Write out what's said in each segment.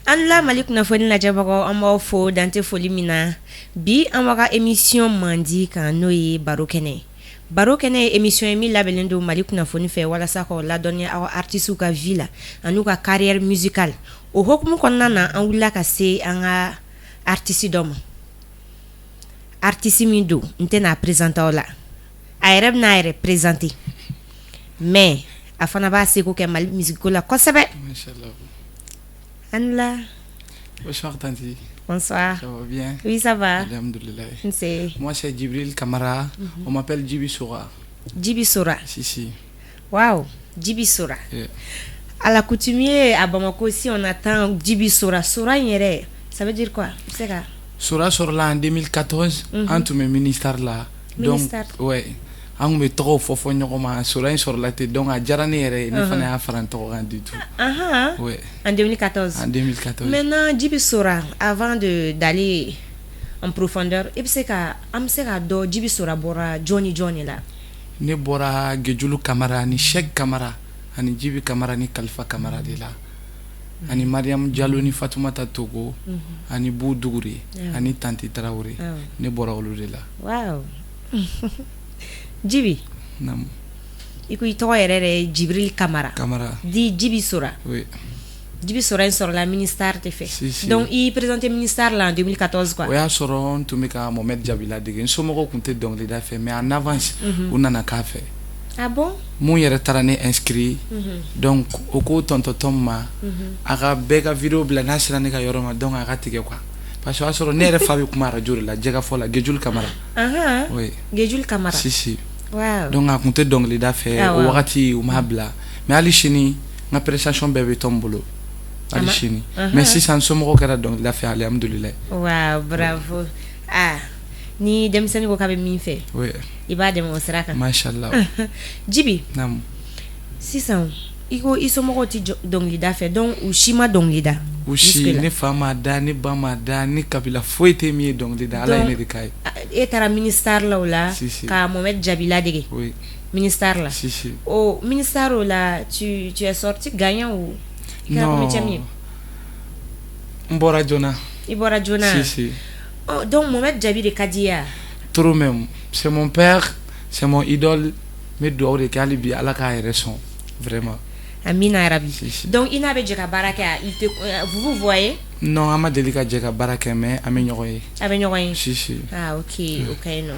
An la Mali kunnafoni lajɛbagaw an b'aw fo dante foli min na bi an b'a ka émission mandi kan n'o ye baro kɛnɛ ye émission ye min labɛnnen don Mali kunnafoni fɛ walasa k'aw ladɔnniya aw artistes ka vie la an'u ka carrière musicale o hokumu kɔnɔna na an wulila ka se an ka artiste dɔ ma artiste min don n tɛna présenter aw la a yɛrɛ bɛna a yɛrɛ présenter mais a fana b'a seko kɛ Mali musique la kosɛbɛ. Anla. Bonsoir Tanti. Bonsoir. Ça va bien? Oui, ça va. Alhamdulillah. Moi, c'est Djibril Kamara. On m'appelle Djibi Sora. Djibi Sora. Si. Waouh, Djibi Sora. Yeah. À la coutumier, à Bamako aussi, on attend Djibi Sora. Sora, ça veut dire quoi? C'est ça. Sora sort là en 2014, entre mes ministères là. Ministère. Donc, ouais. On me trouve fofo nyokoma Sora sur la tête donc à jarane yere ne fana afran to rien du tout. Ouais. En 2014. En 2014. Maintenant Djibi Sora avant d'aller en profondeur, et puis c'est ka amseka do Djibi Sora bora Johnny là. Ne bora Gejulu Kamara ni Sheikh Kamara, ani Djibi Kamara ni Khalifa Kamara de là. Ani Mariam Diallo ni Fatoumata Togo, ani Boudouri, ani Tanti Traoré. Ne bora olu de là. Wow. Djibi. Nam. Iko ito yɛrɛ Djibril Kamara. Di Djibi Sora. Oui. Djibi Sora sur la ministère te fait. Si. Donc il présentait ministère là en 2014 quoi. Oui, à Soron tu me ka Mohamed Jabila de gen somoko kunte donc les fait mais en avance on nana ka fait. Ah bon? Mon yɛrɛ tarane inscrit. Donc au ko tonto tomma aga bega vidéo bla nasira ne ka yoroma donc aga tige quoi. Parce que à Soron ne yɛrɛ fa bi kuma radio la jega fola Gejul Kamara. Oui. Gejul Kamara. Si. Wow. Donc a compté donc les d'affaires au wakati ou mabla mais ali chini ma prestation bébé tombolo ali chini mais si ça ne sommes pas donc l'affaire alhamdulillah. Wow, bravo. Ni demseni ko kabe min fait. Oui. Iba dem o siraka. Mashallah. Djibi. Nam. Sisan iko isomo ti donc lida fait donc ou shima donc lida. Ushi ni fama da ni bama da ni kabila foite mi donc lida ala ne de kai. Et tara ministère là oula ka Mohamed Jabila dege. Oui. Ministère là. Si. Au ministère là tu es sorti gagnant ou non. Mbora Jona. Ibora Jona. Si. Oh, donc Mohamed Jabi de Kadia. Trop même. C'est mon père, c'est mon idole. Mais doit de Kalibi à la raison. Vraiment. Amina Arabi. Si. Donc il n'avait déjà baraka. Vous voyez? Non, ama delika déjà baraka mais amenyoroye. Amenyoroye. Si. Ah ok, non.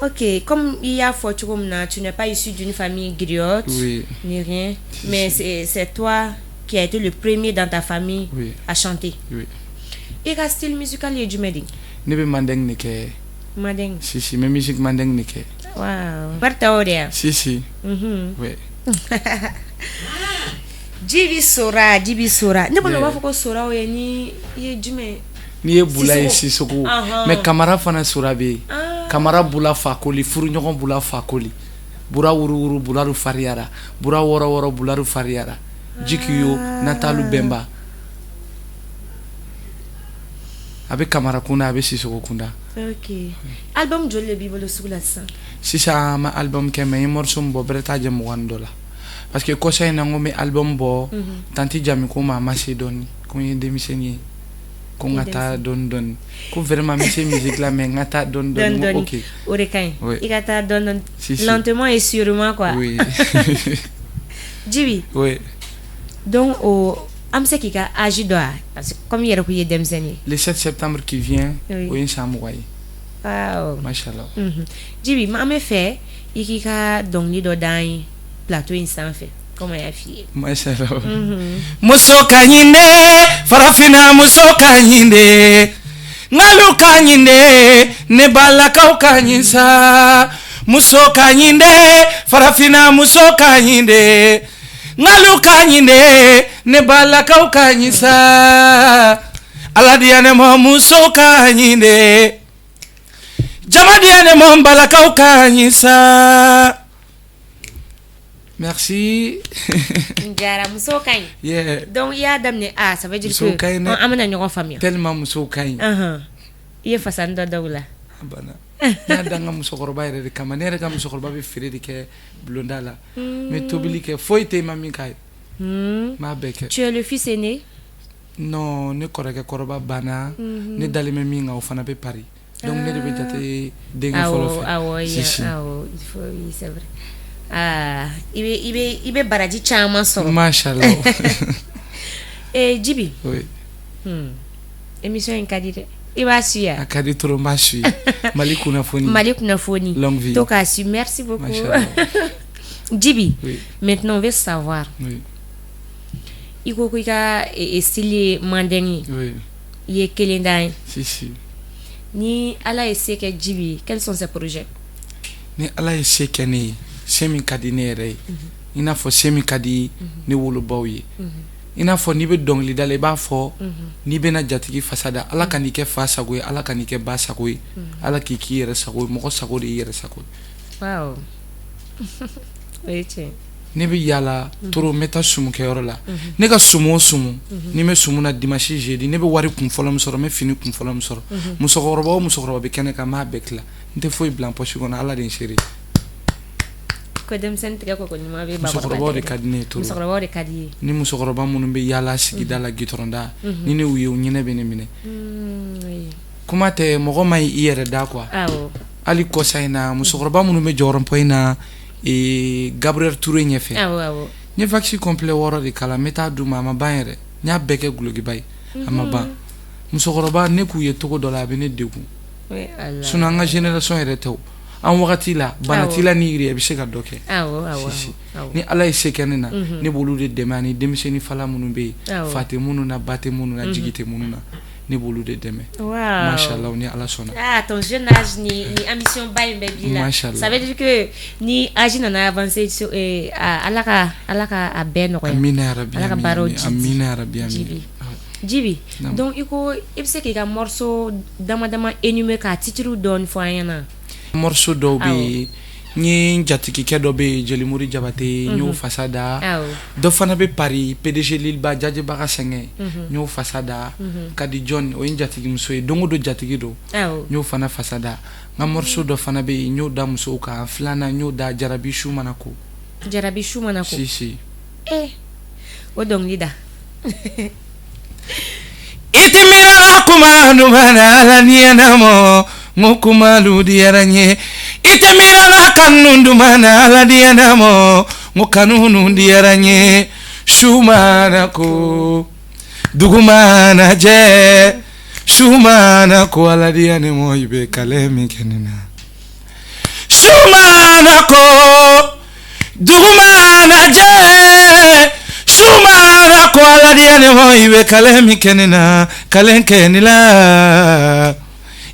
Ok, comme il y a fort comme tu n'es pas issu d'une famille griotte, ni rien, mais c'est toi qui as été le premier dans ta famille à chanter. Oui. Et quel style musical est du Meding? Nebe mandeng nike. Mandeng. Si, mais musique mandeng nike. Wow. Bartaoria. Si. Oui. Djibi Sora. Ne bon pas faut Sora ou ni Djume. Ni bula ici soko. Mais Kamara fana Sora be. Kamara bula fakoli, furu ɲɔgɔn bula fakoli. Bura wuru bularu fariara. Bura woro bularu fariara. Jikiyo Natalu Bemba. Abe Kamara kuna abe Sisoko kunda. Ok. Album joli bibolo sugla san. Sisa ma album ke me morceau mbo breta je mo $1. Parce que ko say nango me album bo tanti jami ko ma Macedoni ko y démissionné ko ngata don ko vraiment monsieur musique la mais ngata don OK. Orekai. Igata don lentement et sûrement quoi. Oui. Djibi. Oui. Donc au amse kika âge doa parce que comme hier ko yedemseni. Le 7 septembre qui vient au Insamouay. Wow. Machallah. Djibi ma me fait ikika donc ni do dan plateau instant fait. Comment ya fi? Machallah. Muso kanyinde farafina muso kanyinde. Ngalu kanyinde ne balaka kanyinsa. Muso kanyinde farafina muso kanyinde. Ngalu kanyinde ne balaka kanyinsa. Aladiane mo muso kanyinde. Jamadiane mo balaka kanyinsa. Merci. Njara muso kany. Yeah. Donc il y a d'amener ça veut dire que on amena ñoko famille. Tellement muso kany. Il façon de dawla. Bana. Na danga muso korba ere kamanere ka muso korba be frère ke blondala. Mais tobili ke foite mami kay. Ma beke. Tu es le fils aîné? non ne kɔrɔkɛ kɔrɔba banna ne dalen bɛ min kan o fana bɛ Paris donc ne de bɛ jate denkɛ fɔlɔ fɛ awɔ oui c'est vrai i bɛ baraji caman sɔrɔ machallah Djiby oui émission in ka di dɛ i b'a suit a ka di trop n b'a suit Mali kunnafoni longue vie to k'a suit merci beaucoup Djiby maintenant on veut savoir i ko i ka style ye mandeng ye i ye kelen da ye si ni ala ye se kɛ Djiby quels sont ses projets ni ala ye se kɛ ne ye se min ka di ne yɛrɛ ye i n'a fɔ se min ka di ne wolobaw ye i n'a fɔ n'i bɛ dɔnkili da la i b'a fɔ n'i bɛna jatigi fasa da ala ka n'i kɛ fa sago ye ala ka n'i kɛ ba sago ye ala k'i k'i yɛrɛ sago ye mɔgɔ sago de y'i yɛrɛ sago ye waaw o ye tiɲɛ ne bɛ yaala toro n bɛ taa sumukɛyɔrɔ la ne ka sumu o sumu ni n bɛ sumu na dimanche jeudi ne bɛ wari kunfɔlɔ min sɔrɔ n bɛ fini kunfɔlɔ min sɔrɔ musokɔrɔba o musokɔrɔba bɛ kɛnɛ kan n b'a bɛɛ tila n tɛ foyi bila n poche kɔnɔ ala de ye n seere ko denmisɛnnin tigɛ ko ɲuman bɛ musokɔrɔbaw de ka di ne ye toro musokɔrɔbaw de ka di ye ni musokɔrɔba minnu bɛ yaala sigida la gitɔrɔnda ni ne y'u ye u ɲinɛ bɛ ne minɛ kuma tɛ mɔgɔ ma i yɛrɛ da quoi hali kɔsa in na musokɔrɔba minnu bɛ jɔyɔrɔpɔ in na Gabriel Touré ɲɛfɛ n ye vaccin complet 6 de kala n bɛ taa d'u ma a ma ban yɛrɛ n y'a bɛɛ kɛ gulogiba ye a ma ban musokɔrɔba ne k'u ye togo dɔ la a bɛ ne degun sinon an ka génération yɛrɛ tɛ an wagati la bana t'i la ni yiri i bɛ se ka dɔ kɛ ni ala ye se kɛ ne na ne b'olu de dɛmɛ ani denmisɛnnin fala minnu bɛ yen fa tɛ minnu na ba tɛ minnu na jigi tɛ minnu na ne b'olu de dɛmɛ machallah ni ala sɔnna ton jeune âge ni ambition ba in bɛ bi la ça veut dire que ni âge nana avancer ala ka a bɛɛ nɔgɔya amina yarabi ala ka baaraw amina yarabi Djiby donc i ko i bɛ se k'i ka morceau dama dama énumérer k'a titre dɔɔni fɔ an ɲɛna morceau dɔw bɛ yen n ye jatigikɛ dɔ bɛ yen Jelimuri Jabate n y'o fasa da dɔ fana bɛ Paris PDG Lilba Jajeba ka sɛngɛ n y'o fasa da Kadi John o ye n jatigimuso ye don o don jatigi don n y'o fana fasa da n ka morceau dɔ fana bɛ yen n y'o da musow kan filanan n y'o da Jarabi Su mana ko si o dɔnkili da iti mirala kuma numana la nianamo ngokuma ludiara nye ite mirala kanu dumana la dianamo ngokanu nudiara nye shumana ko dugumana je shumana ko ala dianamo ibe kalemi kenina shumana ko dugumana je shumana ko ala diane mo ibe kalemi kenina kalen kenila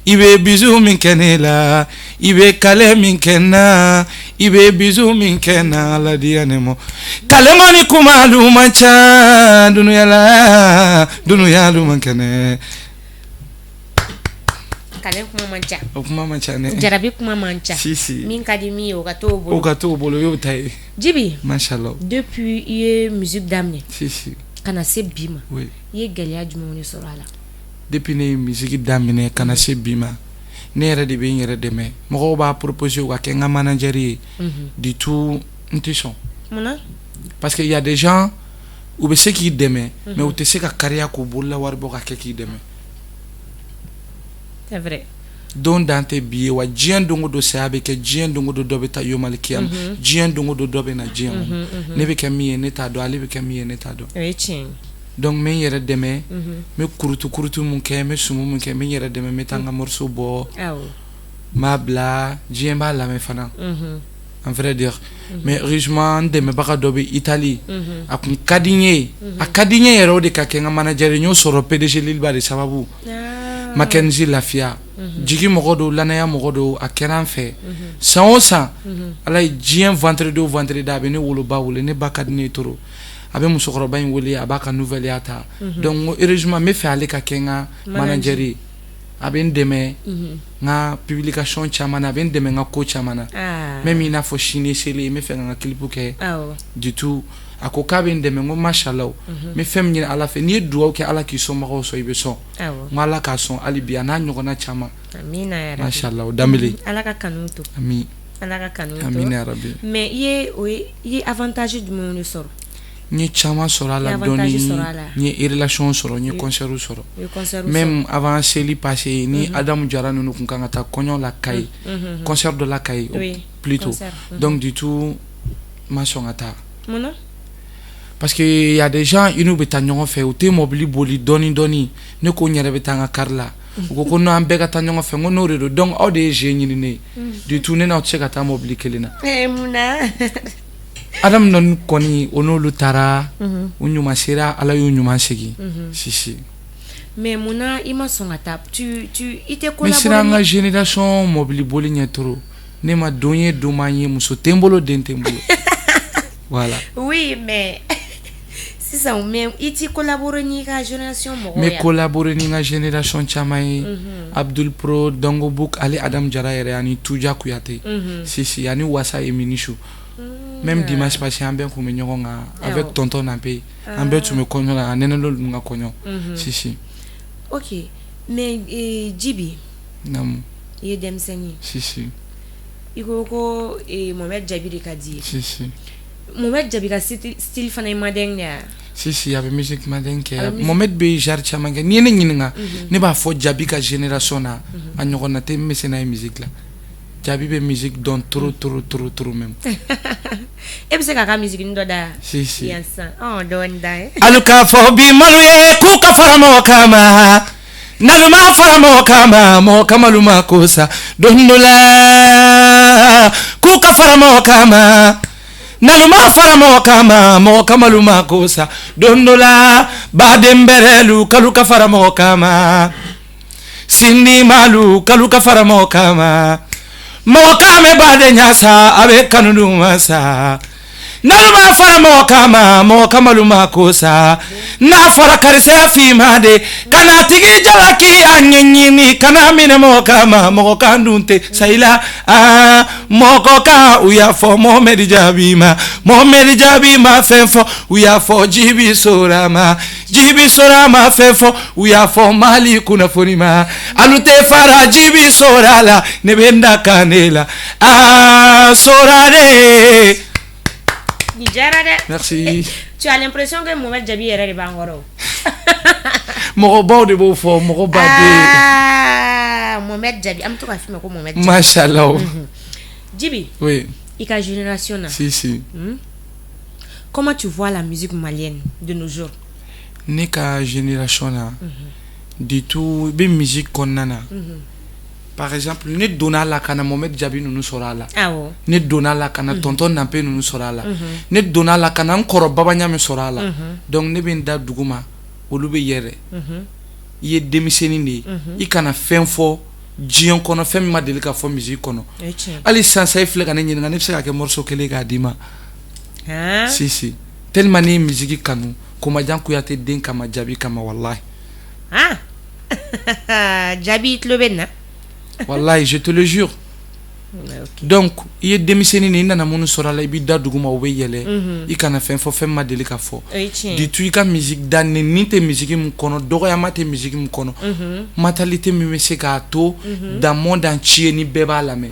ibe bizu min kenila ibe kalemi kenna ibe bizu min kenna ala diane mo kalemani kuma lu mancha dunuya lu mankene kalen kuma mancha o kuma mancha ne Jarabi kuma mancha si min ka di mi o ka to bolo yo tay Djiby machallah depuis ye musique daminɛ si kana se bi ma oui ye gɛlɛya jumɛnw de sɔrɔ a la depuis ne musique daminɛ kana se bi ma ne yɛrɛ de bɛ n yɛrɛ dɛmɛ mɔgɔw b'a proposer u ka kɛ n ka manager ye du tout n tɛ sɔn munna parce que il y a des gens u bɛ se k'i dɛmɛ mais u tɛ se ka kariya k'u bolola wari bɔ ka kɛ k'i dɛmɛ c'est vrai don dan tɛ bi ye wa diɲɛ don o don saya bɛ kɛ diɲɛ don o don dɔ bɛ taa yomali kiyama diɲɛ don o don dɔ bɛ na diɲɛ kɔnɔ ne bɛ kɛ min ye ne t'a dɔn ale bɛ kɛ min ye ne t'a dɔn o ye tiɲɛ donc n bɛ n yɛrɛ dɛmɛ n bɛ kurutu mun kɛ n bɛ sumu mun kɛ n bɛ n yɛrɛ dɛmɛ n bɛ taa n ka morceau bɔ n b'a bila diɲɛ b'a lamɛn fana en vrai dire mais heureusement n dɛmɛbaga dɔ bɛ Italie a kun ka di n ye a ka di n ye yɛrɛ o de ka kɛ n ka manager ye n y'o sɔrɔ PDG Lilba de sababu Mackenzie Lafia jigi mɔgɔ dɔw lanaya mɔgɔ dɔw a kɛra an fɛ san o san ala ye diɲɛ vendredi o vendredi a bɛ ne woloba wele ne ba ka di ne ye trop a bɛ musokɔrɔba in wele a b'a ka nouvelle y'a ta donc heureusement n bɛ fɛ ale ka kɛ n ka manager ye a bɛ n dɛmɛ n ka publication caman na a bɛ n dɛmɛ n ka ko caman na même i n'a fɔ sini seli n bɛ fɛ ka n ka clip kɛ du tout a ko k'a bɛ n dɛmɛ n ko machallah n bɛ fɛn min ɲini ala fɛ n'i ye dugawu kɛ ala k'i sɔnbagaw sɔn i bɛ sɔn n ko ala k'a sɔn hali bi a n'a ɲɔgɔnna caman machallah o danbele ala ka kanu to ami ala ka kanu to amina yarabi mais i ye avantage jumɛn de sɔrɔ Ni chama sɔrɔ la dɔɔni ni relation sɔrɔ ni concert sɔrɔ même avant seli passé ni Adam Jara nunu kun kan ka taa kɔɲɔ la Kayi concert de la Kayi plutôt donc du tout ma sɔn ka taa parce que y a des gens ils nous bɛ taa ɲɔgɔn fɛ u tɛ mobili boli dɔɔni dɔɔni ne ko n yɛrɛ bɛ taa n ka car la u ko ko non an bɛɛ ka taa ɲɔgɔn fɛ n ko n'o de don donc aw de ye jeu ɲini ne ye du tout ne n'aw tɛ se ka taa mobili kelen na munna Adam non kɔni o n'olu taara u ɲuman sera Ala y'u ɲuman segin si mais munna i ma sɔn ka taa tu i tɛ mais sera an ka génération mobili boli ɲɛ trop ne ma don ye don ma ye muso tɛ n bolo den tɛ n bolo voilà oui mais sisan mais i tɛ collaborer n'i ka génération mɔgɔw mais collaborer ni n ka génération caman ye Abdul Pro Dongo Book ale Adam Jara yɛrɛ ani Tuja Kuyate si ani Wasa Eminishu même dimanche passé an bɛɛ kun bɛ ɲɔgɔn kan avec tonton Nape an bɛɛ tun bɛ kɔɲɔ la a nɛnɛ ninnu ka kɔɲɔ si ok mais Djiby namu i ye denmisɛnnin si i ko Mohamed Jabi de ka di ye si Mohamed Jabi ka style fana ye madeng de ya si a bɛ musique madeng kɛ Mohamed bɛ genre caman kɛ n'i ye ne ɲininka ne b'a fɔ Jabi ka génération na a ɲɔgɔnna tɛ min bɛ se n'a ye musique la Jabi bɛ musique dɔn trop même e bɛ se k'a ka musique dɔ da si yansan dɔɔni da ye alu k'a fɔ bi malu ye k'u ka fara mɔgɔ kan ma nalu ma fara mɔgɔ kan ma mɔgɔ kamalu ma ko sa don dɔ la k'u ka fara mɔgɔ kan ma nalu ma fara mɔgɔ kan ma mɔgɔ kamalu ma ko sa don dɔ la baden bɛrɛlu kalu ka fara mɔgɔ kan ma sindi malu kalu ka fara mɔgɔ kan ma mɔgɔ kan bɛ baden ɲa sa a bɛ kanu dun ma sa nalu ma fara mɔgɔ kan ma mɔgɔ kamalu ma ko sa n'a fɔra karisaya f'i ma de kana tigi jalaki a ɲɛɲini kana minɛ mɔgɔ kan ma mɔgɔ kan dun tɛ sayila mɔgɔ kan u y'a fɔ Mohamed Jabi ma Mohamed Jabi ma fɛn fɔ u y'a fɔ Djiby Sora ma Djiby Sora ma fɛn fɔ u y'a fɔ Mali kunnafoni ma alu tɛ fara Djiby Sora la ne bɛ n da kan de la Sora de. Merci. Tu as l'impression que Mohamed Jabi yɛrɛ de b'an kɔrɔ mɔgɔbaw de b'o fɔ mɔgɔba de Mohamed Jabi an bɛ to k'a f'i ma ko Mohamed Jabi Machallah Djiby oui i ka génération na si comment tu vois la musique malienne de nos jours ne ka génération na du tout bɛ musique kɔnɔna na par exemple ne donna la kana Mohamed Jabi nunu sɔrɔ a la ne donna la kana tonton Nape nunu sɔrɔ a la ne donna la kana n kɔrɔ Baba Ɲame sɔrɔ a la donc ne bɛ n da dugu ma olu bɛ yɛrɛ i ye denmisɛnnin de ye i kana fɛn fɔ diɲɛ kɔnɔ fɛn min ma deli ka fɔ musique kɔnɔ hali sisan i filɛ ka ne ɲininka ne bɛ se ka kɛ morceau kelen k'a d'i ma si tellement ne ye musique kanu Komajan Kuyate den kama Jabi kama wallahi Jabi i tulo bɛ nin na wallahi je te le jure donc i ye denmisɛnnin de i nana minnu sɔrɔ a la i b'i da dugu ma u bɛ yɛlɛ i kana fɛn fɔ fɛn ma deli ka fɔ du tout i ka musique da ni tɛ musique min kɔnɔ dɔgɔyama tɛ musique min kɔnɔ mentalité min bɛ se k'a to dans monde entier ni bɛɛ b'a lamɛn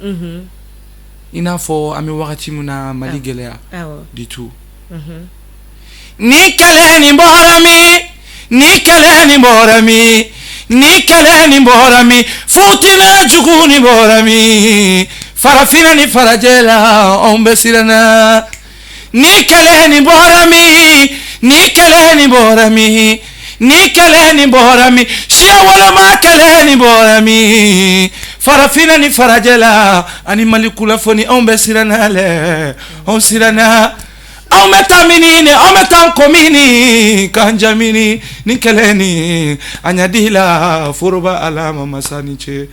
i n'a fɔ an bɛ wagati min na Mali gɛlɛya du tout ni kɛlɛ ni bɔra min ni kɛlɛ ni bɔra min ni kɛlɛ ni bɔra min futina jugu ni bɔra min farafina ni farajɛ la anw bɛ siranna ni kɛlɛ ni bɔra min ni kɛlɛ ni bɔra min ni kɛlɛ ni bɔra min siya walama kɛlɛ ni bɔra min farafina ni farajɛ la ani Mali kunnafoni anw bɛ siranna lɛ anw siranna anw bɛ taa mini ni anw bɛ taa komini k'an jamini ni kɛlɛ ni a ɲa di la foroba Alama masa ni cɛ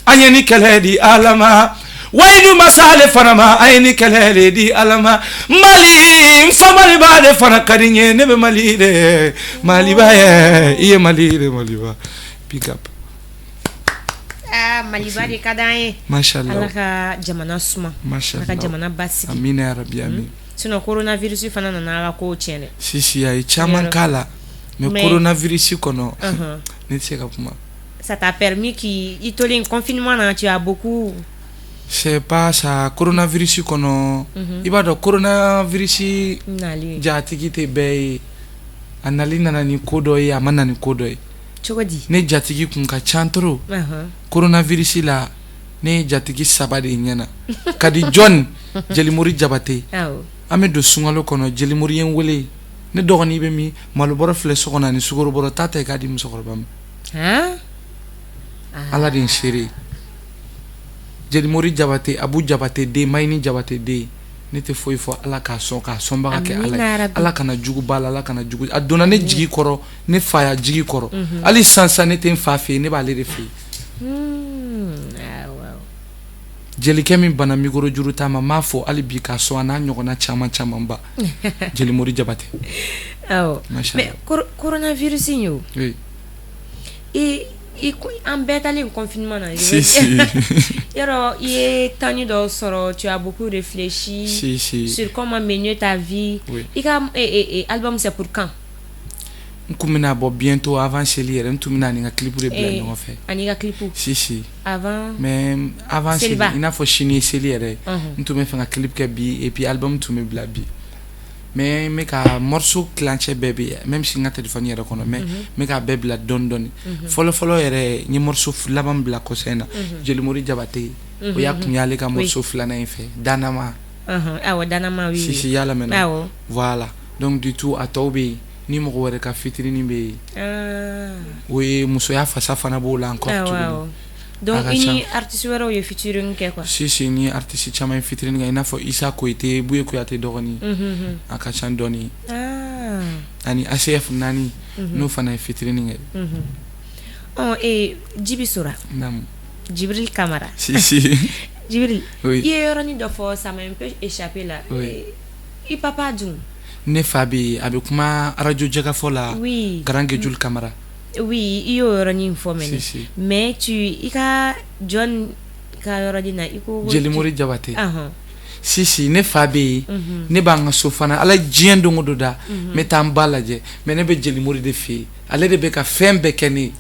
an ye ni kɛlɛ di Ala ma wayidu masa ale fana ma a ye ni kɛlɛ de di Ala ma Mali n fa Maliba de fana ka di n ye ne bɛ Mali de Maliba ye i ye Mali de Maliba big up Maliba de ka d'an ye Machallah Ala ka jamana suma Ala ka jamana basigi amina ya rabi amin sinon coronavirus fana nana ala ko tiɲɛ dɛ si a ye caman k'a la mais coronavirus kɔnɔ ne tɛ se ka kuma ça t'a permis k'i tolen confinement na tu as beaucoup c'est pas ça coronavirus kono iba do coronavirus nali jatigi te be anali nana ni kodo ye amana ni kodo ye chogodi ne jatigi kun ka chantro coronavirus la ne jatigi sabade nyana kadi John Jelimori Jabate ame do sungalo kono Jelimori en wele ne dogoni be mi maluboro fle sokona ni sugoro boro tata kadi musokorbam ala din shiri Jelimori Jabate Abu Jabate de Mayni Jabate de ne te foyi fo ala ka sonba ke ala kana jugu bala ala kana jugu adona ne jigi koro ne faya jigi koro ali sansa ne te fa fe ne ba le refi Jelike min bana migoro juru tama mafo ali bi ka so ana nyogona chama ba Jelimori Jabate mais coronavirus yo oui et en bétali en confinement là si yaro y tani do soro tu as beaucoup réfléchi sur comment mener ta vie et album c'est pour quand Nkumina bo bientôt avant chélier ntumina ni nga clip de bla no fait ani ga clip si avant mais avant chélier ina fo chini chélier ntume fa nga clip ke bi et puis album tume bla bi mais ka morceau clanché bébé même si nga téléphone yere kono mais ka bébé la don folo yere ni morceau labam bla ko sena Jelimori Jabate o yakunyale ka morceau flana fait danama danama oui si yala mena voilà donc du tout à Tobi ni mo wore ka fitri ni be oui muso ya fa safana bo la encore tout donc ini artiste wero yo featuring ke quoi si ni artiste chama featuring nga ina fo Isa Koité buye ko yate dogoni aka chandoni ani ACF nani no fana featuring et Djiby Sora nam Djibril Camara si Djibril oui hier on do fo ça m'a un peu échappé là et papa Djoum ne fabi avec kuma radio jaga fola Garange Jul Camara oui iyo rani informé mais tu ika John ka radina iko Jelimori Jabate si ne fabi ne banga sofana ala jiendo ngododa metambala je mais ne be Jelimori de fi ale de be ka fembe keni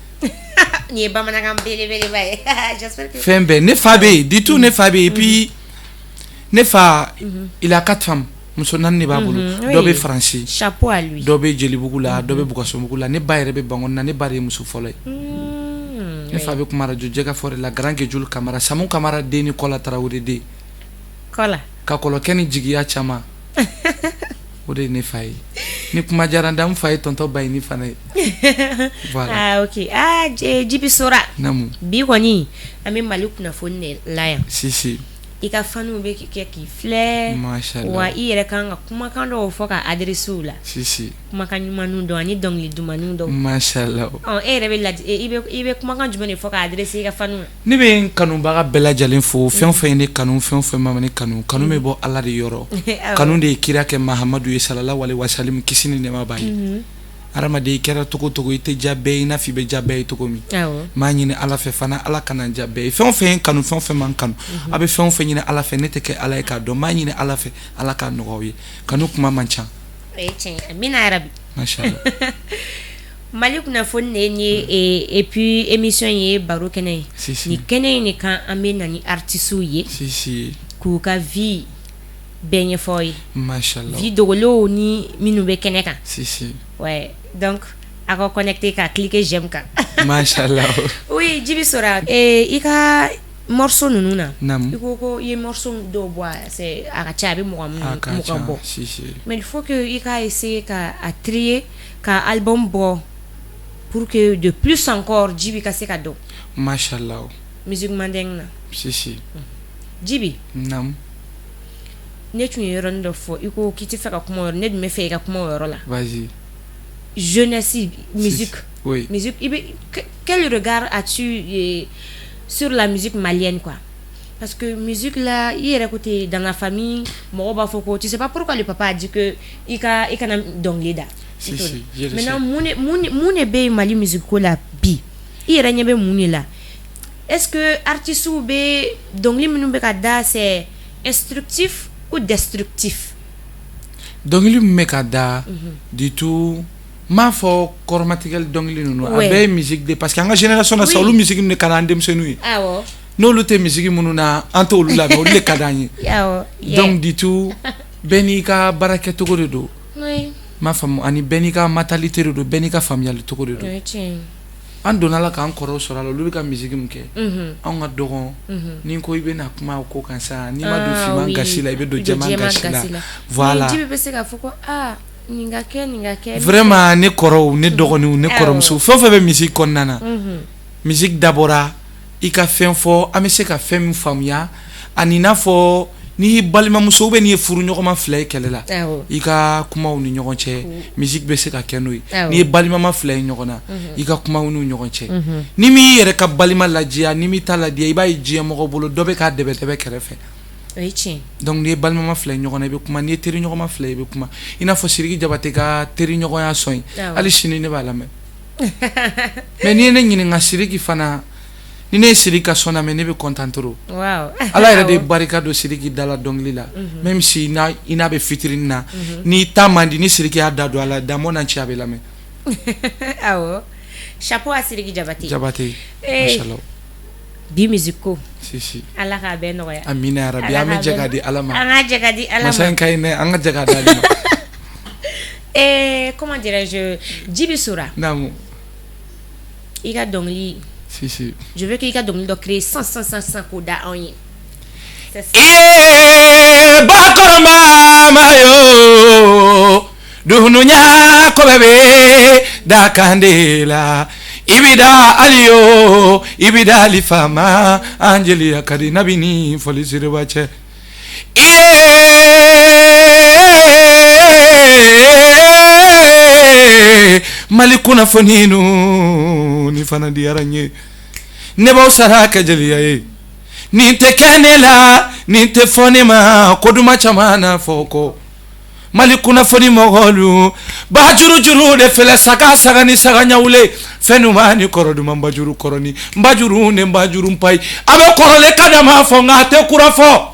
ni ba manaka bele bay j'espère que fembe ne fabi du tout ne fabi et puis ne fa il a 4 femmes muso nan ne babulu dobe français chapeau à lui dobe Jelibugula dobe Bukasomugula ne bayre be bangonna ne bare muso folay ne fabe kumara jojega fore la Garange Jul Camara Samu Camara de ni kola Traoré de kola ka kolo keni jigiya chama ode ne fay ni kuma jaranda fay tonto bay ni fane voilà ok Djiby Sora namu bi woni ami malik na fonne laya si ika fanu be ki fleur mashallah wa ire kanga kuma kando foka adresse la si kuma kanyuma nundo ani dongli dumanu do mashallah rebe la ibe kuma kan jumene foka adresse ika fanu ni be kanu baga bela jalen fo fen ne kanu fen mamane kanu me bo Allah de yoro kanu de kira ke Muhammadu sallallahu alaihi wasallam kisini ne mabayi arama de kera toko ite jabe ina fi be jabe to komi ma nyine ala fe fana ala kana jabe fen kanu fen man kanu abe fen nyine ala fe nete ke ala ka do ma nyine ala fe ala ka no wi kanu kuma mancha amina arabi mashallah malik na fonne ni et puis émission yi baro kene ni kene ni kan amina ni artiste yi si ku ka vie benye foy mashallah vie dogolo ni minu be kene kan si ouais donc à connecter ka cliquer j'aime ka mashallah oui Djiby Sora ika morceau nununa nam iko ye morceau do bois c'est akachabi mo bo si mais il faut que ika essayer ka à trier ka album bo pour que de plus encore Djiby ka se ka do mashallah musique mandeng na si Djiby nam ne tu yoro ndo fo iko kiti feka kuma ne me feka kuma la vas-y jeunesse musique oui musique quel regard as-tu sur la musique malienne quoi parce que musique là il est écouté dans la famille mo ba foko tu sais pas pourquoi le papa a dit que ika na dongleda si maintenant mune be mali musique ko la bi il renya be mune là est-ce que artiste ou be dongli minu be kada c'est instructif ou destructif dongli mekada du tout ma fo kormatigal dongli no abe musique de parce que en génération na solo musique ne kana ndem senu n'olu tɛ misigi minnu na an t'olu lamɛn olu le ka d'an ye donc du tout bɛɛ n'i ka baara kɛcogo de don m'a faamu ani bɛɛ n'i ka mentalité de don bɛɛ n'i ka faamuyali cogo de don an donna la k'an kɔrɔw sɔrɔ a la olu bɛ ka misigi min kɛ anw ka dɔgɔn ni ko i bɛna kuma o ko kan sa n'i ma don finman gasi la i bɛ don jɛman gasi la voilà Jibi bɛ se k'a fɔ ko nin ka kɛ vraiment ne kɔrɔw ne dɔgɔninw ne kɔrɔmuso fɛn o fɛn bɛ misigi kɔnɔna na misigi dabɔra i ka fɛn fɔ an bɛ se ka fɛn min faamuya ani n'a fɔ n'i balimamuso ou bien n'i ye furu ɲɔgɔnma fila ye kɛlɛ la i ka kumaw ni ɲɔgɔn cɛ musique bɛ se ka kɛ n'o ye n'i ye balimama fila ye ɲɔgɔn na i ka kumaw n'u ɲɔgɔn cɛ ni m'i yɛrɛ ka balima ladiya ni m'i ta ladiya i b'a ye diɲɛ mɔgɔ bolo dɔ bɛ k'a dɛbɛ kɛrɛfɛ donc n'i ye balimama fila ye ɲɔgɔn na i bɛ kuma n'i ye teri ɲɔgɔnma fila ye i bɛ kuma i n'a fɔ Sidiki Jabate ka teri ɲɔgɔnya sɔn ye hali sini ne b'a lamɛn mais n'i ye ne ɲininka Sidiki fana ni ne ye Sidiki ka sɔn lamɛn ne bɛ content trop Ala yɛrɛ de ye barika don Sidiki dala dɔnkili la même si i n'a bɛ fitiri na n'i ta man di ni Sidiki y'a da don a la damɔ na ci a bɛ lamɛn awɔ chapeau à Sidiki Jabate machallah bi musique ko si Ala k'a bɛɛ nɔgɔya amina ya rabi an bɛ jɛ ka di Ala ma an ka jɛ ka di Ala ma masa in ka ɲi dɛ an ka jɛ ka di ale ma comment dirais-je Djiby Sora naamu i ka dɔnkili si je veux que i ka dɔnkili dɔ créer sans k'o da anw ye bakɔrɔma mayo dununya ko bɛ da kan de la ibida aliyo ibida alifama angelia kadi nabini foli siriba cɛ mali kunnafoni ni fana diyara n ye ne b'aw sara kɛ jeliya ye nin tɛ kɛ ne la nin tɛ fɔ ne ma ko duma caman na fɔ kɔ mali kunnafoni mɔgɔlu bajurujuru de filɛ saga ni saga ɲawule fɛn ɲuman ni kɔrɔ duman bajuru kɔrɔni bajuru ni bajuru mpayi a bɛ kɔrɔlen ka dama fɔ nka a tɛ kura fɔ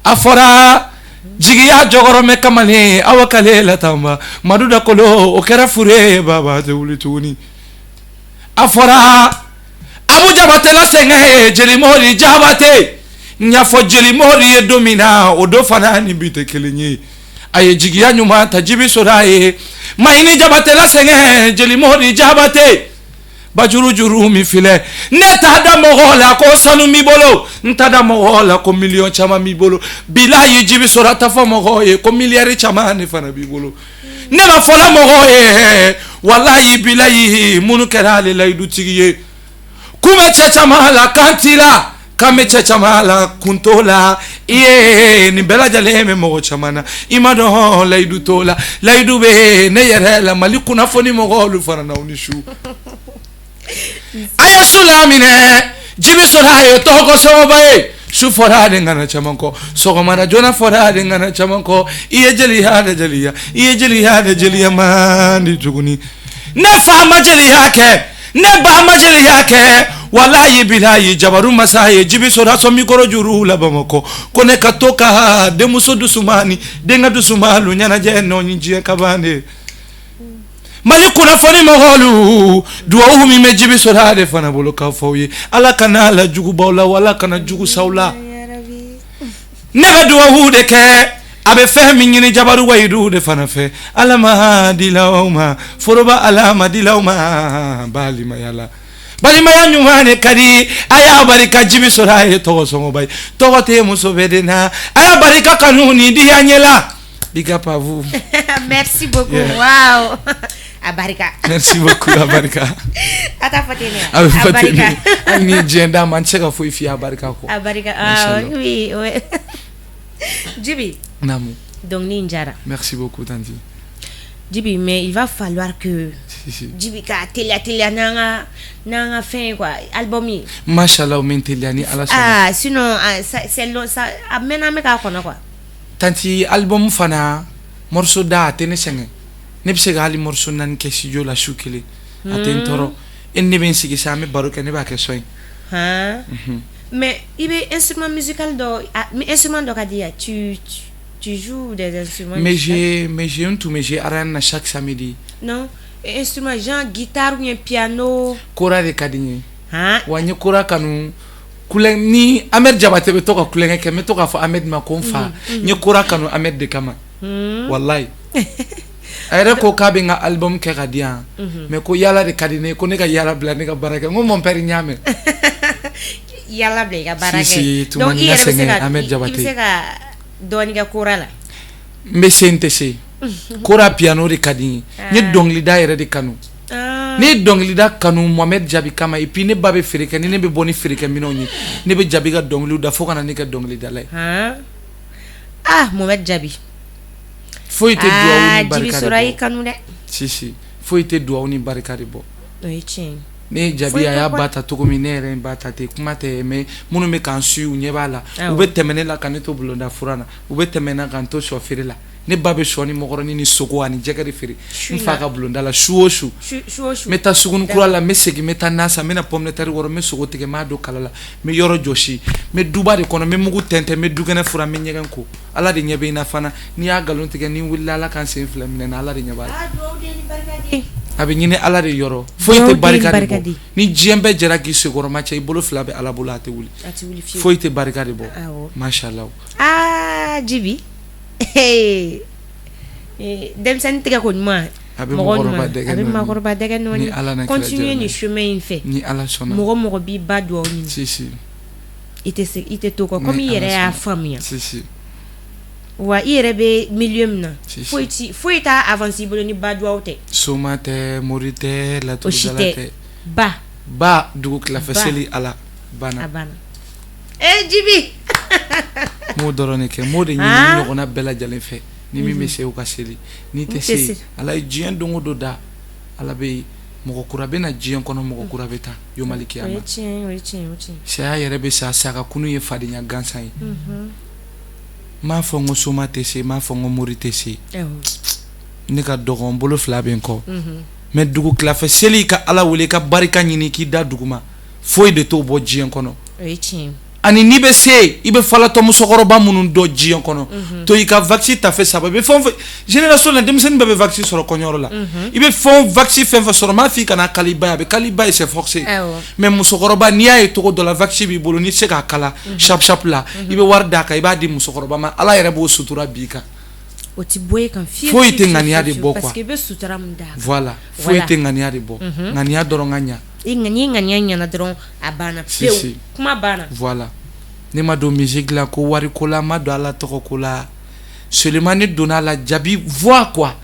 a fɔra jigiya jɔgɔrɔmɛ kamalen awa kale latamba madu da kolo o kɛra fure baba tɛ wuli tuguni a fɔra Abu Jabate la sɛgɛn Jeli Mori Jabate n y'a fɔ Jeli Mori ye don min na o don fana ni bi tɛ kelen ye a ye jigiya ɲuman ta Djiby Sora ye Mayini Jabate la sɛgɛn Jeli Mori Jabate bajurujuru min filɛ ne t'a da mɔgɔ la ko sanu b'i bolo n t'a da mɔgɔ la ko miliyɔn caman b'i bolo bilahi Djiby Sora ta fɔ mɔgɔ ye ko miliyari caman ne fana b'i bolo ne ma fɔla mɔgɔ ye walahi bilahi minnu kɛra ale layidutigi ye kume cɛ caman la kan t'i la kan bɛ cɛ caman la kun t'o la nin bɛɛ lajɛlen bɛ mɔgɔ caman na i ma dɔn layidu t'o la layidu bɛ ne yɛrɛ la Mali kunnafoni mɔgɔw olu fana na u ni su a ye su laminɛ Djiby Sora ye tɔgɔ sababu ye su fɔra de ŋana caman kɔ sɔgɔmada joona fɔra de ŋana caman kɔ i ye jeliya de jeliya i ye jeliya de jeliya man di tuguni ne fa ma jeliya kɛ ne ba ma jeliya kɛ walayi bilayi jabaru masa ye Djiby Sora sɔn mikoro juru la Bamakɔ ko ne ka to ka denmuso dusumani den ka dusumalu ɲɛnajɛ nɔni diɲɛ ka ban de Mali kunnafoni mɔgɔlu duwawu min bɛ Djiby Sora de fana bolo k'a fɔ aw ye Ala kana la jugubaw la wala kana jugu saw la ne bɛ duwawu de kɛ a bɛ fɛn min ɲini jabaru wayidu de fana fɛ Ala ma dilaw ma foroba Ala ma dilaw ma balimaya la balimaya ɲuman de ka di a y'a barika Djiby Sora ye tɔgɔ sɔngɔba ye tɔgɔ tɛ muso bɛɛ de na a y'a barika kanu ni di an ɲɛ la big up à vous merci beaucoup wow abarika merci beaucoup abarika ata fatene abarika ani jenda man se ka foyi fi abarika ko abarika oui Djiby namu donc ni njara merci beaucoup tanti Djiby mais il va falloir que Djiby ka telia nanga fin quoi album yi machallah men telia ni ala sinon c'est long ça amena me ka kono quoi tanti album fana morceau da tene senge ne bɛ se ka hali morceau naani kɛ studio la su kelen a tɛ n tɔɔrɔ e ni ne bɛ n sigi sa an bɛ baro kɛ ne b'a kɛ son ye mais i bɛ instrument musical dɔ instrument dɔ ka di yan tu joues des instruments mais j'ai un tout mais j'ai arrangé chaque samedi non instrument genre guitare ou bien piano kora de ka di n ye wa n ye kora kanu kulen ni Ahmed Jabate be to ka kulen ke me to ka fo Ahmed ma ko fa ni kura kanu Ahmed de kama wallahi ayre ko ka be nga album ke gadia me ko yala de kadine ko ne ka yala bla ne ka baraka ngo mon père nyame yala bla ka baraka si donc il se ka Ahmed Jabate il se ka doni ka kura la me sente se kura piano de kadini ni dongli da yere de kanu ni dongli da kanu Mohamed Jabi kama et puis ne babe firike ni ne be boni firike minoni ne be Jabi ga dongli da fo kana ne ka dongli da lay Mohamed Jabi faut ite doa ni barka Jibi Sorai kanu de si faut ite doa ni barka de bo oichen ne Jabi aya bata to ko minere bata te kuma te me munu me kan su nye bala ube temene la kaneto bulonda furana ube temena kan to chauffeur la ne babe shoni mogoroni ni soko ani jegari firi mfaka bulonda la shuoshu meta sugun kula la mesegi meta nasa mena pomme terre woro me soko tege ma do kala la me yoro joshi me duba de kono me mugu tente me dugene fura me nyegen ko ala de nyebe ina fana ni ya galon tege ni willa kan se inflam ne ala de nyaba abi nyine ala de yoro foite barikade ni jembe jera ki se goro macha ibolo flabe ala bulate wuli foite barikade bo mashallah Jibi dem sen tega ko moi abi makoroba dege no ni continuer ni chemin fait ni ala sona mogo bi badwo ni si ite to ko comme yere a famille si wa yere be milium na foita avancer bolo ni badwo te somate morite la to dalate ba dugu la faseli ala bana Jibi mo dorone ke mo de ni nyogona bela jalen fe ni mi mese o kaseli ni tese ala jien dongo do da ala be mo ko kurabe na jien kono mo ko kurabe ta yo maliki ama sha yere be sa saka kunu ye fadi nya gansa yi ma fongo soma tese ma fongo mori tese ni ka dogon bolo fla ben ko me dugu kla fe seli ka ala wele ka barika nyini ki da duguma foi de to bo jien kono ani ni be se ibe fala to musokoroba munun do jion kono to ika vaccine ta fait sababe fon génération la demsen be vaccine sur konyoro la ibe fon vaccine fait sur ma fi kana kaliba be kaliba c'est forcé même musokoroba ni ay to do la vaccine bi bolo ni se ka kala sharp la ibe warda ka iba di musokoroba ma ala yere bo sutura bika oti boye kan fi faut ite ngania de bo parce que be sutura munda voilà faut ite ngania de bo ngania doronganya ngania na dron abana peu kuma bana voilà ne ma do musique la ko wari ko la ma do ala to ko la seulement ne donna la Jabi voix quoi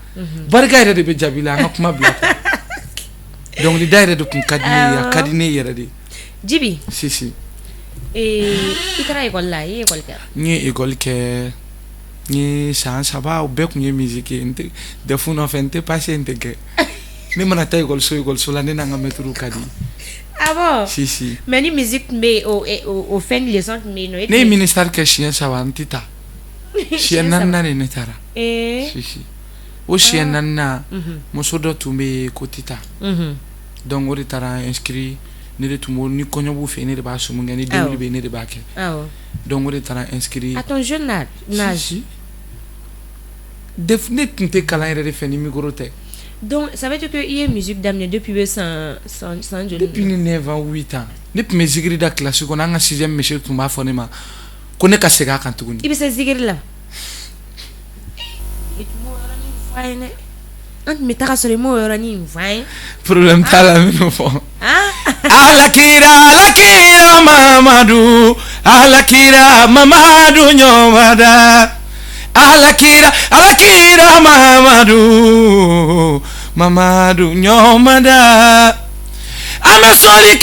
barga ere de be Jabi la kuma bla donc li daire de kun kadine yere de Jibi si ikara école la école ka ni école ke ni ça va au bec ni musique de fou no fente patiente ke ni mana ta école so la ne nga metru kadi bon si mais ni musique mais au fin de leçon mais no ne ministère que chien ça va antita chien nanna ne tara si o chien nanna moso do tumbe kotita donc o tara inscrit ne de tumo ni konyo bu fe ne de ba sumu ngani de be ne de ba ke donc o tara inscrit à ton jeune âge définitivement kala ere de fe ni microte. Donc, ça veut dire qu'il y a une musique d'amener depuis 100 depuis 9 ans, 8 ans. Depuis mes zigri da classique, on a un 6e monsieur qui m'a fait ma. Connais qu'à se gars quand tu connais. Il peut se zigri là. Mais t'as sur les mots, on a une fine. Problème t'as la même fois. Alakira Mamadou, Alakira Mamadou Nyomada. Alakira Mamadou Nyomada. Ame soli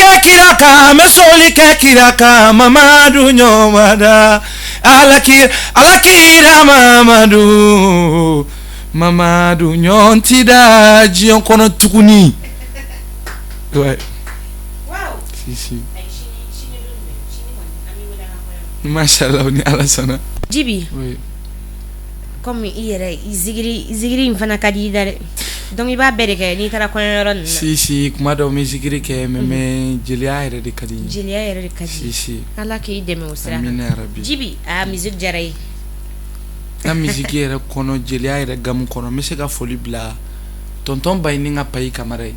ke kiraka Mamadou Nyomada. Alakira Mamadou Nyontida Jion kono tukuni. Ouais. Wow. Si. Mashallah ni alasana. Jibi. Oui. Comme il zigiri mfana kadi dare. Donc il va bereke ni tara konoron. Si kuma do me zigiri ke me jelia ere de kadi. Si. Allah ki deme usra. Amin ya rabbi. Jibi a musique jaray. La musique ere kono jelia ere gam kono me se ka foli bla. Tonton bayni nga payi kamaray.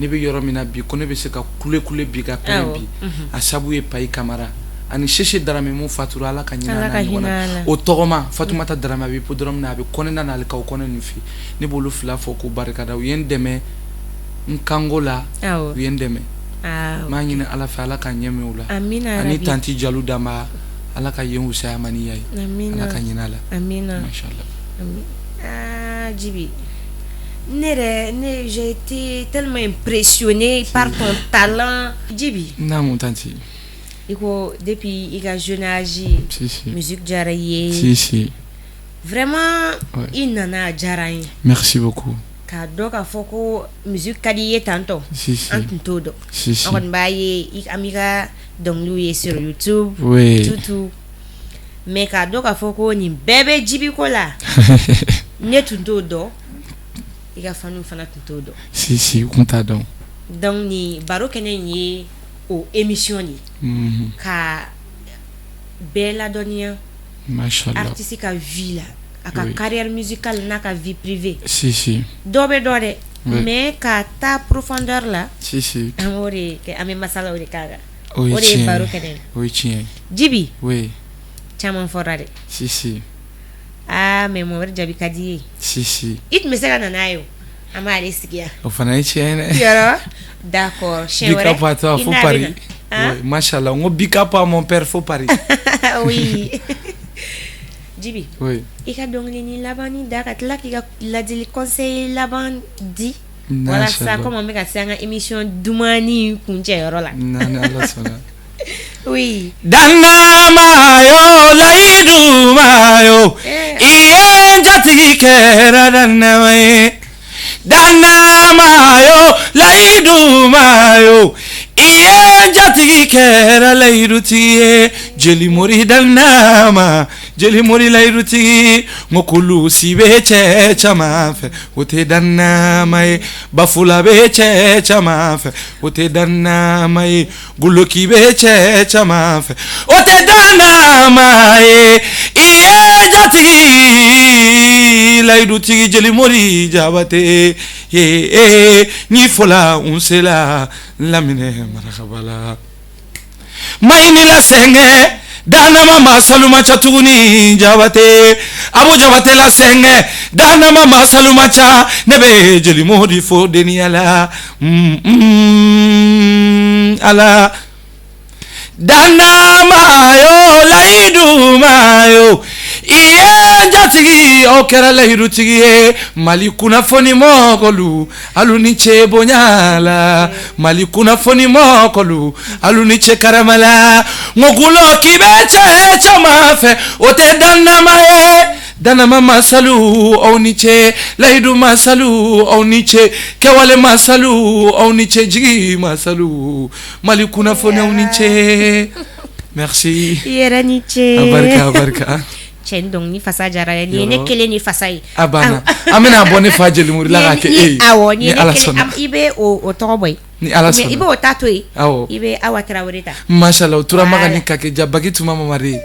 ne be yoro mina bi ko ne be se ka kule bi ka ko bi asabu e pai kamara ani sheshe darame mu fatura ala ka nyina na ni o togoma fatumata darama bi podrom na be konena na alka ko ne fi ne bolu fla fo ko barka da yendeme nkangola yendeme ma nyina ala fa ala ka nyeme ula amina ani tanti jalu dama ala ka yen usa mani yayi ala ka nyina la amina machallah Djiby j'ai été tellement impressionné par ton talent Djiby na mon tanti iko depuis ika jeune âge musique jaraye si vraiment il nana jaraye merci beaucoup ka doka foko musique kadiye tanto antundo on baye ik amiga donglu sur YouTube tout mais ka doka foko ni bébé Djiby Kola ne tunto ika fanu fana tunto si conta donc ni baro kene ni o émission ni ka bella donia machallah artiste ka vie la aka carrière musicale na ka vie privée si dobe dore mais ka ta profondeur là si amore ke ame masala ore kaga ore baro kene tien Djiby oui chama forade si mais mo wer jabi kadi si it me sega nanayo ama ale sikia o fana tiene yoro d'accord chez big up à toi faut Paris oui machallah on big up à mon père faut Paris oui Djiby oui ika dongli ni labani dakat la ki la di conseil laban di voilà ça comme on me ka sanga émission dumani kunje yoro la non Allah sona oui danna mayo laidu mayo iye jati kera danna mayo laidu mayo iye jati kera laidu tiye jeli mori danna jeli mori laidu ti ngokulu sibe chama fe wote danna mai bafula be chama fe wote danna mai guloki be chama fe wote danna mai iye jati laidu ti jeli mori jabate ni fola unsela lamine marakabala maini la senge dana mama saluma chatuguni jabate abu jabate la senge dana mama saluma cha nebe jeli modi fo deni ala ala dana mayo laidu mayo iye jatigi okera laidu tigi mali kuna foni mokolu aluni che bonyala mali kuna foni mokolu aluni che karamala ngogulo kibeche chamafe ote dana mama salu oniche laidu masalu oniche kewale masalu oniche jigi masalu mali kuna foni oniche merci yeraniche abarka chendong ni fasa jara ni ne kele ni fasai abana amena abone fajeli muri la ka ni kele am ibe o toboy ni ala sona ibe o tatoi ibe awatra wereta mashallah tura magani kake jabagi tuma mari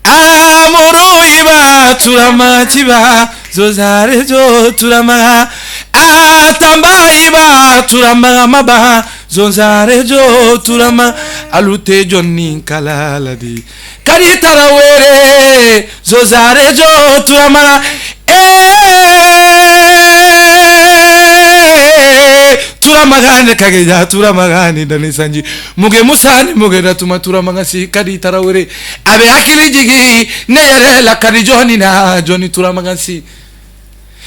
amoro iba tura matiba zozare jo tura ma atamba iba tura maba zozare jo tura ma alute jonni kalaladi kari tarawere zozare jo turama turamagane kageja turamagane dani sanji muge musani muge ratuma turamagasi kari tarawere abe akili jigi ne yere la kari joni na joni turamagasi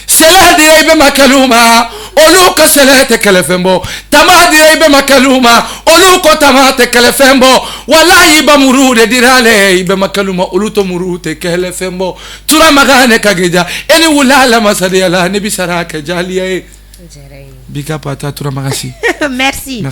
seladi ibe makaluma oluko selete kelefembo tamadi ibe makaluma oluko tamate kelefembo wallahi ba murude dirale ibe makaluma oluto murute kelefembo tura magane kageja eni wulala masadi ala ne bisaraka jaliye bika pata tura magasi merci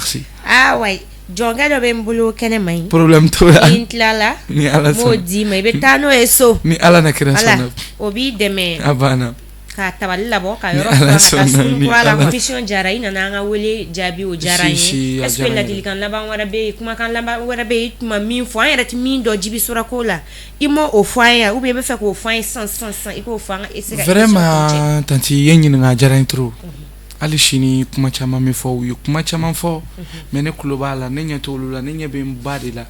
ouais jonga do bembulu kene mai problem to intlala ni ala so modi mai betano eso ni ala na kira sana obi deme abana ka taballa bo ka yoro ka sun kwa la competition jarai na nga wele jabi o jarai est-ce que la dilikan la ban wara be kuma kan la ban wara be ma min fo an reti min do jibi sura kola imo o fo an ou bien be fe ko fo an sans iko fo an vraiment tanti yenyi nga jarai trop ali sini kuma caman mi fɔ u ye kuma caman fɔ mais ne kulo b'a la ne ɲɛ t'olu la ne ɲɛ bɛ n ba de la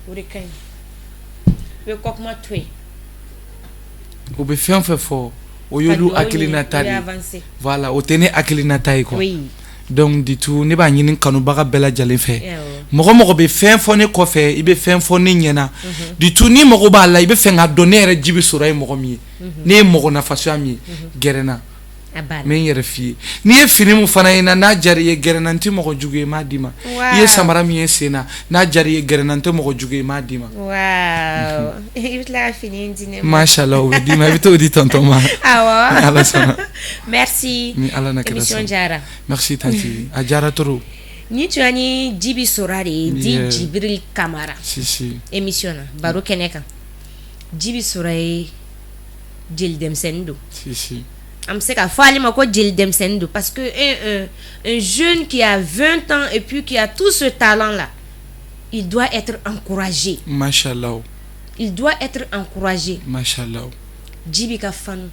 o de ka ɲi u bɛ kɔ kuma to yen u bɛ fɛn fɛn fɔ o y'olu hakilinata de ye voilà o tɛ ne hakilinata ye quoi donc du tout ne b'a ɲini kanubaga bɛɛ lajɛlen fɛ mɔgɔ mɔgɔ bɛ fɛn fɔ ne kɔfɛ i bɛ fɛn fɔ ne ɲɛna du tout ni mɔgɔ b'a la i bɛ fɛ k'a dɔn ne yɛrɛ Djiby Sora ye mɔgɔ min ye ne ye mɔgɔ nafasuya min ye gɛrɛ n na mais n yɛrɛ f'i ye n'i ye fini min fana ye n'a diyara i ye gɛrɛ n na n tɛ mɔgɔ jugu ye n m'a d'i ma i ye samara min ye sen na n'a diyara i ye gɛrɛ n na n tɛ mɔgɔ jugu ye n m'a d'i ma waaw i bɛ tila ka fini in di ne ma machallah o bɛ d'i ma i bɛ t'o di tonton ma awɔ ala sɔnna merci ni ala na kɛra émission diyara merci tanti a diyara trop ni tun y'a ni Djiby Sora de ye di Djibril Kamara si émission na baro kɛnɛ kan Djiby Sora ye jeli denmisɛnnin don si on me sait qu'à faire les mako jeli denmisɛnnin don parce que un jeune qui a 20 ans et puis qui a tout ce talent là il doit être encouragé machallah il doit être encouragé machallah Djiby ka fanu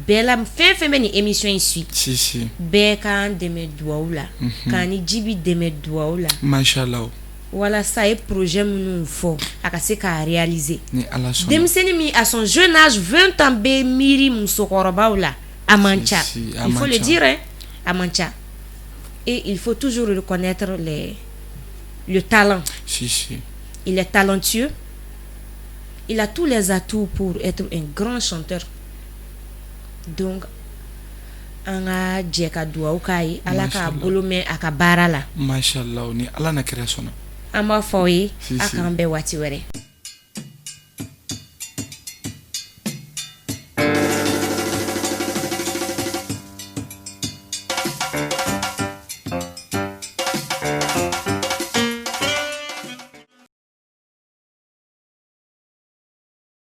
bɛɛ la fɛn fɛn bɛ ni émission in suit si bɛɛ k'an dɛmɛ duwawu la k'an ni Djiby dɛmɛ duwawu la machallah walasa a ye projet minnu fɔ a ka se k'a réaliser ni ala sɔnna denmisɛnnin min à son jeune âge 20 ans bɛ miiri musokɔrɔbaw la a man ca il faut le dire hein a man ca et il faut toujours reconnaître le talent si il est talentueux il a tous les atouts pour être un grand chanteur donc an ka jɛ ka duwawu k'a ye ala k'a bolo mɛn a ka baara la machallah ni ala na kɛra sɔnna an b'a fɔ aw ye a k'an bɛn waati wɛrɛ